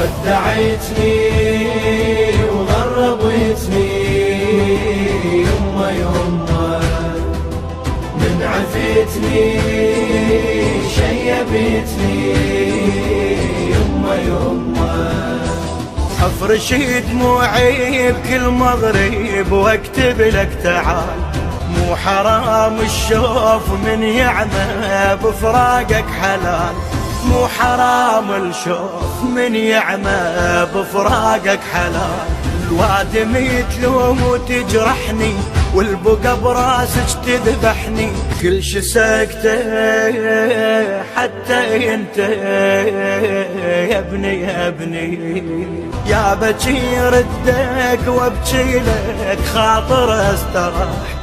ودعيتني وغربتني يمه يمه، من عفتني شيبتني يمه يمه. افرش دموعي بكل مغرب واكتب لك تعال، مو حرام الشوف من يعمى بفراقك حلال، مو حرام الشوف من يعمى بفراقك حلال. الوادم تلوم وتجرحني والبقى براسك تذبحني، كل شي سكته حتى انت يا ابني يا ابني. يا بكي ردك وابكي لك خاطر استراح،